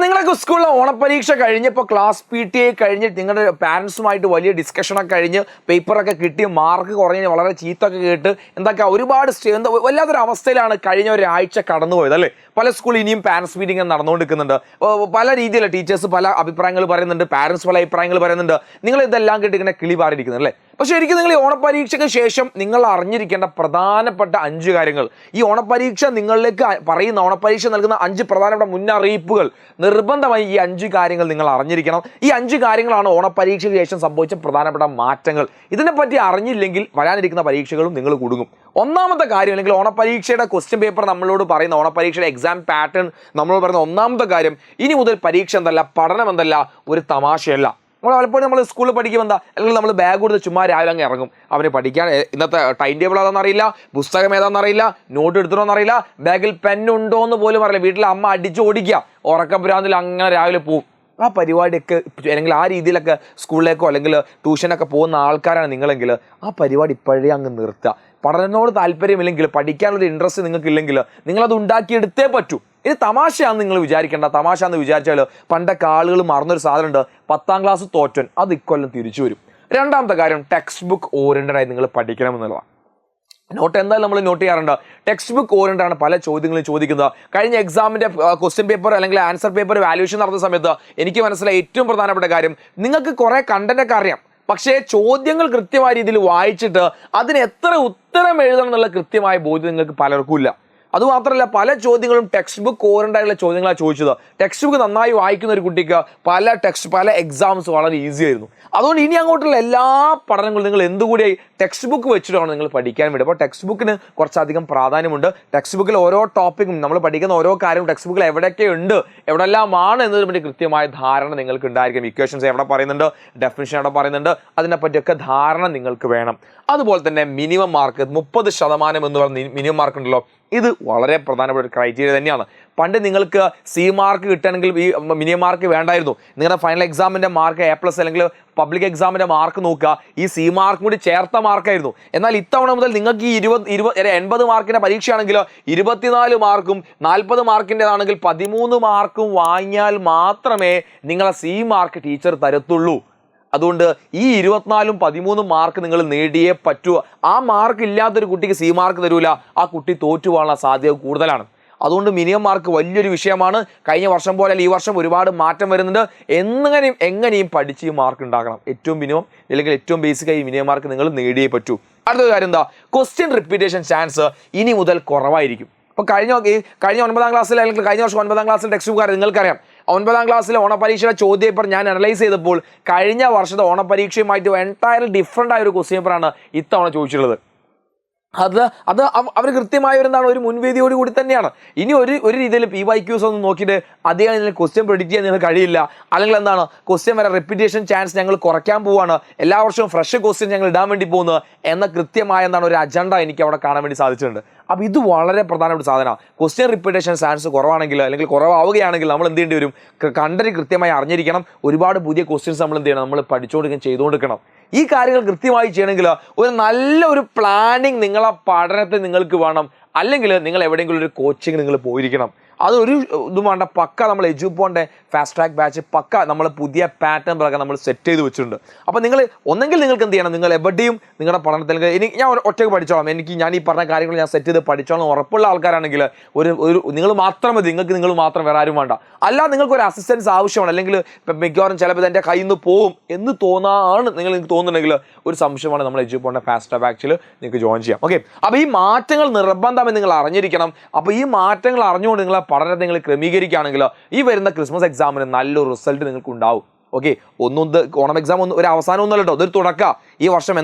നിങ്ങളൊക്കെ സ്കൂളിലെ ഓണപ്പരീക്ഷ കഴിഞ്ഞപ്പോൾ ക്ലാസ് PTA കഴിഞ്ഞ് നിങ്ങളുടെ പാരൻസുമായിട്ട് വലിയ ഡിസ്കഷനൊക്കെ കഴിഞ്ഞ് പേപ്പറൊക്കെ കിട്ടി മാർക്ക് കുറഞ്ഞ് വളരെ ചീത്തൊക്കെ കേട്ട് എന്തൊക്കെ ഒരുപാട് വല്ലാത്തൊരു അവസ്ഥയിലാണ് കഴിഞ്ഞ ഒരാഴ്ച കടന്നുപോയത് അല്ലേ. പല സ്കൂളിൽ ഇനിയും പാരൻസ് മീറ്റിംഗ് നടന്നുകൊണ്ടിരിക്കുന്നുണ്ട്. പല രീതിയിലുള്ള ടീച്ചേഴ്സ് പല അഭിപ്രായങ്ങൾ പറയുന്നുണ്ട്, പാരൻസ് പല അഭിപ്രായങ്ങൾ പറയുന്നുണ്ട്. നിങ്ങൾ ഇതെല്ലാം കേട്ട് ഇങ്ങനെ കിളി പാറിയിരിക്കുന്നത് അല്ലേ. പക്ഷെ ശരിക്കും നിങ്ങൾ ഈ ഓണപ്പരീക്ഷയ്ക്ക് ശേഷം നിങ്ങൾ അറിഞ്ഞിരിക്കേണ്ട പ്രധാനപ്പെട്ട 5 കാര്യങ്ങൾ, ഈ ഓണപ്പരീക്ഷ നിങ്ങളിലേക്ക് പറയുന്ന ഓണപ്പരീക്ഷ നൽകുന്ന 5 പ്രധാനപ്പെട്ട മുന്നറിയിപ്പുകൾ, നിർബന്ധമായി ഈ 5 കാര്യങ്ങൾ നിങ്ങൾ അറിഞ്ഞിരിക്കണം. ഈ 5 കാര്യങ്ങളാണ് ഓണപ്പരീക്ഷയ്ക്ക് ശേഷം സംഭവിച്ച പ്രധാനപ്പെട്ട മാറ്റങ്ങൾ. ഇതിനെപ്പറ്റി അറിഞ്ഞില്ലെങ്കിൽ വരാനിരിക്കുന്ന പരീക്ഷകളും നിങ്ങൾ കുടുങ്ങും. ഒന്നാമത്തെ കാര്യം, അല്ലെങ്കിൽ ഓണപ്പരീക്ഷയുടെ ക്വസ്റ്റ്യൻ പേപ്പർ നമ്മളോട് പറയുന്ന, ഓണപ്പരീക്ഷയുടെ എക്സാം പാറ്റേൺ നമ്മളോട് പറയുന്ന ഒന്നാമത്തെ കാര്യം, ഇനി മുതൽ പരീക്ഷ എന്തല്ല, പഠനം എന്തല്ല, ഒരു തമാശയല്ല. പലപ്പോഴും നമ്മൾ സ്കൂളിൽ പഠിക്കുമ്പോൾ എന്താ, അല്ലെങ്കിൽ നമ്മൾ ബാഗ് കൊടുത്ത് ചുമ്മാ രാവിലെ അങ്ങ് ഇറങ്ങും. അവന് പഠിക്കാൻ ഇന്നത്തെ ടൈം ടേബിൾ ഏതാണെന്നറിയില്ല, പുസ്തകം ഏതാണെന്നറിയില്ല, നോട്ട് എടുത്തിട്ടോന്നറിയില്ല, ബാഗിൽ പെന്നുണ്ടോ എന്ന് പോലും അറിയില്ല. വീട്ടിൽ അമ്മ അടിച്ച് ഓടിക്കുക, ഉറക്കപ്പുരാന്തിൽ അങ്ങനെ രാവിലെ പോവും. ആ പരിപാടിയൊക്കെ അല്ലെങ്കിൽ ആ രീതിയിലൊക്കെ സ്കൂളിലേക്കോ അല്ലെങ്കിൽ ട്യൂഷനൊക്കെ പോകുന്ന ആൾക്കാരാണ് നിങ്ങളെങ്കിൽ ആ പരിപാടി ഇപ്പോഴേ അങ്ങ് നിർത്തുക. പഠനത്തോട് താല്പര്യമില്ലെങ്കിൽ, പഠിക്കാനുള്ള ഇൻട്രസ്റ്റ് നിങ്ങൾക്കില്ലെങ്കിൽ നിങ്ങളത് ഉണ്ടാക്കിയെടുത്തേ പറ്റൂ. ഇത് തമാശയാണെന്ന് നിങ്ങൾ വിചാരിക്കേണ്ട. തമാശ എന്ന് വിചാരിച്ചാൽ പണ്ടൊക്കെ ആളുകൾ മറന്നൊരു സാധനമുണ്ട്, 10ാം ക്ലാസ് തോറ്റൻ, അത് ഇക്കൊല്ലം തിരിച്ചു വരും. രണ്ടാമത്തെ കാര്യം, ടെക്സ്റ്റ് ബുക്ക് ഓറിയന്റഡായി നിങ്ങൾ പഠിക്കണമെന്നുള്ളതാണ്. നോട്ട് എന്തായാലും നമ്മൾ നോട്ട് ചെയ്യാറുണ്ട്. ടെക്സ്റ്റ് ബുക്ക് ഓറിയന്റഡ് ആണ് പല ചോദ്യങ്ങളും ചോദിക്കുന്നത്. കഴിഞ്ഞ എക്സാമിന്റെ ക്വസ്റ്റ്യൻ പേപ്പർ അല്ലെങ്കിൽ ആൻസർ പേപ്പർ വാല്യൂഷൻ നടത്തുന്ന സമയത്ത് എനിക്ക് മനസ്സിലായ ഏറ്റവും പ്രധാനപ്പെട്ട കാര്യം, നിങ്ങൾക്ക് കുറെ കണ്ടന്റ് ഒക്കെ അറിയാം, പക്ഷേ ചോദ്യങ്ങൾ കൃത്യമായ രീതിയിൽ വായിച്ചിട്ട് അതിന് എത്ര ഉത്തരം എഴുതണം എന്നുള്ള കൃത്യമായ ബോധ്യം നിങ്ങൾക്ക് പലർക്കും ഇല്ല. അതുമാത്രമല്ല, പല ചോദ്യങ്ങളും ടെക്സ്റ്റ് ബുക്ക് ഓറിയന്റഡായിട്ടുള്ള ചോദ്യങ്ങളാണ് ചോദിച്ചത്. ടെക്സ്റ്റ് ബുക്ക് നന്നായി വായിക്കുന്ന ഒരു കുട്ടിക്ക് പല എക്സാംസ് വളരെ ഈസി ആയിരുന്നു. അതുകൊണ്ട് ഇനി അങ്ങോട്ടുള്ള എല്ലാ പഠനങ്ങളും നിങ്ങൾ എന്തുകൂടി ടെക്സ്റ്റ് ബുക്ക് വെച്ചിട്ടാണ് നിങ്ങൾ പഠിക്കാൻ വേണ്ടി. അപ്പോൾ ടെക്സ്റ്റ് ബുക്കിന് കുറച്ചധികം പ്രാധാന്യമുണ്ട്. ടെക്സ്റ്റ് ബുക്കിൽ ഓരോ ടോപ്പിക്കും നമ്മൾ പഠിക്കുന്ന ഓരോ കാര്യവും ടെക്സ്റ്റ് ബുക്കിൽ എവിടെയൊക്കെ ഉണ്ട്, എവിടെല്ലാമാണ് എന്നതിനെ പറ്റി കൃത്യമായ ധാരണ നിങ്ങൾക്ക് ഉണ്ടായിരിക്കും. ഇക്വേഷൻസ് എവിടെ പറയുന്നുണ്ട്, ഡെഫിനിഷൻ എവിടെ പറയുന്നുണ്ട്, അതിനെപ്പറ്റിയൊക്കെ ധാരണ നിങ്ങൾക്ക് വേണം. അതുപോലെ തന്നെ മിനിമം മാർക്ക് 30% എന്ന് പറഞ്ഞ മിനിമം മാർക്ക് ഉണ്ടല്ലോ, ഇത് വളരെ പ്രധാനപ്പെട്ട ഒരു ക്രൈറ്റീരിയ തന്നെയാണ്. പണ്ട് നിങ്ങൾക്ക് C മാർക്ക് കിട്ടണമെങ്കിൽ ഈ മിനിമം മാർക്ക് വേണ്ടായിരുന്നു. നിങ്ങളുടെ ഫൈനൽ എക്സാമിൻ്റെ മാർക്ക് A+ അല്ലെങ്കിൽ പബ്ലിക് എക്സാമിൻ്റെ മാർക്ക് നോക്കുക, ഈ C മാർക്കും കൂടി ചേർത്ത മാർക്കായിരുന്നു. എന്നാൽ ഇത്തവണ മുതൽ നിങ്ങൾക്ക് ഈ 80 മാർക്കിൻ്റെ പരീക്ഷയാണെങ്കിൽ 24 മാർക്കും 40 മാർക്കിൻ്റെതാണെങ്കിൽ 13 മാർക്കും വാങ്ങിയാൽ മാത്രമേ നിങ്ങളെ C മാർക്ക് ടീച്ചർ തരത്തുള്ളൂ. അതുകൊണ്ട് ഈ 24ഉം 13 മാർക്ക് നിങ്ങൾ നേടിയേ പറ്റൂ. ആ മാർക്ക് ഇല്ലാത്തൊരു കുട്ടിക്ക് C മാർക്ക് തരൂല, ആ കുട്ടി തോറ്റുപോകാനുള്ള സാധ്യത കൂടുതലാണ്. അതുകൊണ്ട് മിനിമം മാർക്ക് വലിയൊരു വിഷയമാണ്. കഴിഞ്ഞ വർഷം പോലെ ഈ വർഷം ഒരുപാട് മാറ്റം വരുന്നുണ്ട്. എങ്ങനെയും പഠിച്ച് ഈ മാർക്ക് ഉണ്ടാക്കണം. ഏറ്റവും മിനിമം അല്ലെങ്കിൽ ഏറ്റവും ബേസിക്കായി മിനിമം മാർക്ക് നിങ്ങൾ നേടിയേ പറ്റൂ. അടുത്ത കാര്യം എന്താ, ക്വസ്റ്റ്യൻ റിപ്പീറ്റേഷൻ ചാൻസ് ഇനി മുതൽ കുറവായിരിക്കും. അപ്പോൾ കഴിഞ്ഞ 9ാം ക്ലാസ്സിൽ അല്ലെങ്കിൽ കഴിഞ്ഞ വർഷം 9ാം ക്ലാസ്സിൽ ടെക്സ്റ്റ് ബുക്കാർ നിങ്ങൾക്കറിയാം. 9ാം ക്ലാസ്സിലെ ഓണപരീക്ഷയുടെ ചോദ്യ പേപ്പർ ഞാൻ അനലൈസ് ചെയ്തപ്പോൾ കഴിഞ്ഞ വർഷത്തെ ഓണപരീക്ഷയുമായിട്ട് എൻറ്റയർലി ഡിഫറൻ്റ് ആയ ഒരു ക്വസ്റ്റ്യൻ പേപ്പറാണ് ഇത്തവണ ചോദിച്ചിട്ടുള്ളത്. അത് അവർ കൃത്യമായ ഒരു മുൻവേദിയോട് കൂടി തന്നെയാണ്. ഇനി ഒരു രീതിയിൽ PYQs ഒന്നും നോക്കിയിട്ട് അധികം ക്വസ്റ്റ്യൻ പ്രെഡിക്റ്റ് ചെയ്യാൻ നിങ്ങൾക്ക് കഴിയില്ല. അല്ലെങ്കിൽ എന്താണ്, ക്വസ്റ്റ്യൻ വരെ റിപ്പീറ്റേഷൻ ചാൻസ് ഞങ്ങൾ കുറയ്ക്കാൻ പോവുകയാണ്, എല്ലാ വർഷവും ഫ്രഷ് ക്വസ്റ്റ്യൻ ഞങ്ങൾ ഇടാൻ വേണ്ടി പോകുന്നത് എന്ന കൃത്യമായ ഒരു അജണ്ട എനിക്ക് അവിടെ കാണാൻ വേണ്ടി സാധിച്ചിട്ടുണ്ട്. അപ്പോൾ ഇത് വളരെ പ്രധാനപ്പെട്ട സാധനമാണ്. ക്വസ്റ്റ്യൻ റിപ്പീറ്റേഷൻ ചാൻസ് കുറവാണെങ്കിൽ അല്ലെങ്കിൽ കുറവാവുകയാണെങ്കിൽ നമ്മൾ എന്ത് ചെയ്യേണ്ടി വരും, കണ്ടന്റ് കൃത്യമായി അറിഞ്ഞിരിക്കണം. ഒരുപാട് പുതിയ ക്വസ്റ്റ്യൻസ് നമ്മൾ എന്ത് ചെയ്യണം, നമ്മൾ പഠിച്ചുകൊണ്ടിരിക്കണം, ചെയ്തുകൊണ്ടിരിക്കണം. ഈ കാര്യങ്ങൾ കൃത്യമായി ചെയ്യണമെങ്കിൽ ഒരു പ്ലാനിങ് നിങ്ങളെ പഠനത്തിൽ നിങ്ങൾക്ക് വേണം. അല്ലെങ്കിൽ നിങ്ങൾ എവിടെയെങ്കിലും ഒരു കോച്ചിങ് നിങ്ങൾ പോയിരിക്കണം. അതൊരു ഇതും വേണ്ട, പക്ക നമ്മൾ എജുപോൻ്റെ ഫാസ്റ്റ് ട്രാക്ക് ബാച്ച് പക്ക നമ്മൾ പുതിയ പാറ്റേൺ പ്രകാരം നമ്മൾ സെറ്റ് ചെയ്ത് വെച്ചിട്ടുണ്ട്. അപ്പോൾ ഒന്നെങ്കിൽ നിങ്ങൾക്ക് എന്ത് ചെയ്യണം, നിങ്ങൾ എവിടെയും നിങ്ങളുടെ പഠനത്തിൽ ഞാൻ ഒറ്റയ്ക്ക് പഠിച്ചോളാം, ഞാൻ ഈ പറഞ്ഞ കാര്യങ്ങൾ ഞാൻ സെറ്റ് ചെയ്ത് പഠിച്ചോളാം ഉറപ്പുള്ള ആൾക്കാരാണെങ്കിൽ നിങ്ങൾ മാത്രം മതി, നിങ്ങൾ മാത്രം വേറെ ആരും വേണ്ട. അല്ല, നിങ്ങൾക്ക് ഒരു അസിസ്റ്റൻസ് ആവശ്യമാണ്, അല്ലെങ്കിൽ മിക്കവാറും ചിലപ്പോൾ എൻ്റെ കയ്യിൽ നിന്ന് പോകും എന്ന് നിങ്ങൾക്ക് തോന്നുന്നുണ്ടെങ്കിൽ ഒരു സംശയമാണ്, നമ്മൾ എജുപോൻ്റെ ഫാസ്റ്റ് ട്രാക്ക് ബാച്ചിൽ നിങ്ങൾക്ക് ജോയിൻ ചെയ്യാം. ഓക്കെ, അപ്പോൾ ഈ മാറ്റങ്ങൾ നിർബന്ധമായി നിങ്ങൾ അറിഞ്ഞിരിക്കണം. അപ്പോൾ ഈ മാറ്റങ്ങൾ അറിഞ്ഞുകൊണ്ട് നിങ്ങൾ പഠനത്തെ നിങ്ങൾ ക്രമീകരിക്കുകയാണെങ്കിൽ ഈ വരുന്ന ക്രിസ്മസ് എക്സാമിന് നല്ലൊരു റിസൾട്ട് നിങ്ങൾക്ക് ഉണ്ടാവും. ഓക്കെ, ഓണം എക്സാം ഒരു അവസാനം ഒന്നുമല്ല കേട്ടോ, അതൊരു തുടക്കം. ഈ വർഷം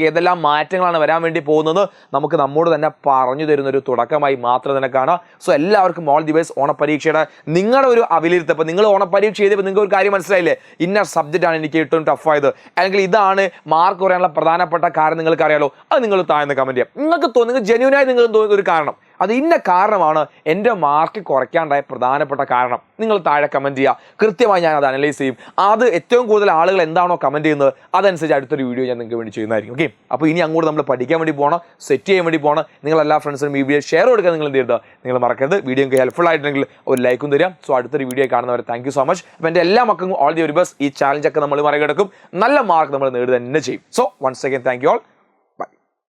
ഏതെല്ലാം മാറ്റങ്ങളാണ് വരാൻ വേണ്ടി പോകുന്നത് നമുക്ക് നമ്മോട് തന്നെ പറഞ്ഞു തരുന്നൊരു തുടക്കമായി മാത്രം തന്നെ കാണാം. സോ എല്ലാവർക്കും ഓൾ ദി ബെസ്റ്റ്. ഓണപരീക്ഷയുടെ നിങ്ങളുടെ ഒരു വിലയിരുത്തൽ, ഇപ്പോൾ നിങ്ങൾ ഓണപരീക്ഷ ചെയ്തപ്പോൾ നിങ്ങൾക്ക് ഒരു കാര്യം മനസ്സിലായില്ലേ, ഇന്ന സബ്ജക്റ്റാണ് എനിക്ക് ഏറ്റവും ടഫായത്, അല്ലെങ്കിൽ ഇതാണ് മാർക്ക് കുറയാനുള്ള പ്രധാനപ്പെട്ട കാരണം നിങ്ങൾക്ക് അറിയാലോ, അത് നിങ്ങൾ താഴ്ന്ന് കമൻറ്റ് ചെയ്യാം. നിങ്ങൾക്ക് ജെന്യൂനായി നിങ്ങൾ തോന്നുന്ന ഒരു കാരണം അത് ഇന്ന കാരണമാണ് എൻ്റെ മാർക്ക് കുറയ്ക്കാണ്ടായ പ്രധാനപ്പെട്ട കാരണം. നിങ്ങൾ താഴെ കമൻറ്റ് ചെയ്യുക, കൃത്യമായി ഞാൻ അത് അനലൈസ് ചെയ്യും. അത് ഏറ്റവും കൂടുതൽ ആളുകൾ എന്താണോ കമൻറ്റ് ചെയ്യുന്നത് അതനുസരിച്ച് അടുത്തൊരു വീഡിയോ ഞാൻ നിങ്ങൾക്ക് വേണ്ടി ചെയ്യുന്നതായിരിക്കും. ഓക്കെ, അപ്പോൾ ഇനി അങ്ങോട്ട് നമ്മൾ പഠിക്കാൻ വേണ്ടി പോകണം, സെറ്റ് ചെയ്യാൻ വേണ്ടി പോകണം. നിങ്ങൾ എല്ലാ ഫ്രണ്ട്സിനും ഈ വീഡിയോ ഷെയർ കൊടുക്കാൻ നിങ്ങൾ എന്ത് ചെയ്യരുത്, നിങ്ങൾ മറക്കരുത്. വീഡിയോ നിങ്ങൾക്ക് ഹെൽപ്ഫുൾ ആയിട്ടുണ്ടെങ്കിൽ ഒരു ലൈക്കും തരിക. സോ അടുത്തൊരു വീഡിയോ കാണുന്നവരെ താങ്ക് യു സോ മച്ച്. അപ്പോൾ എൻ്റെ എല്ലാ മക്കൾക്കും ഓൾ ദി വെരി ബെസ്റ്റ്. ഈ ചാലഞ്ചൊക്കെ നമ്മൾ മറികടക്കും, നല്ല മാർക്ക് നമ്മൾ നേടുക തന്നെ ചെയ്യും. So once again thank you all.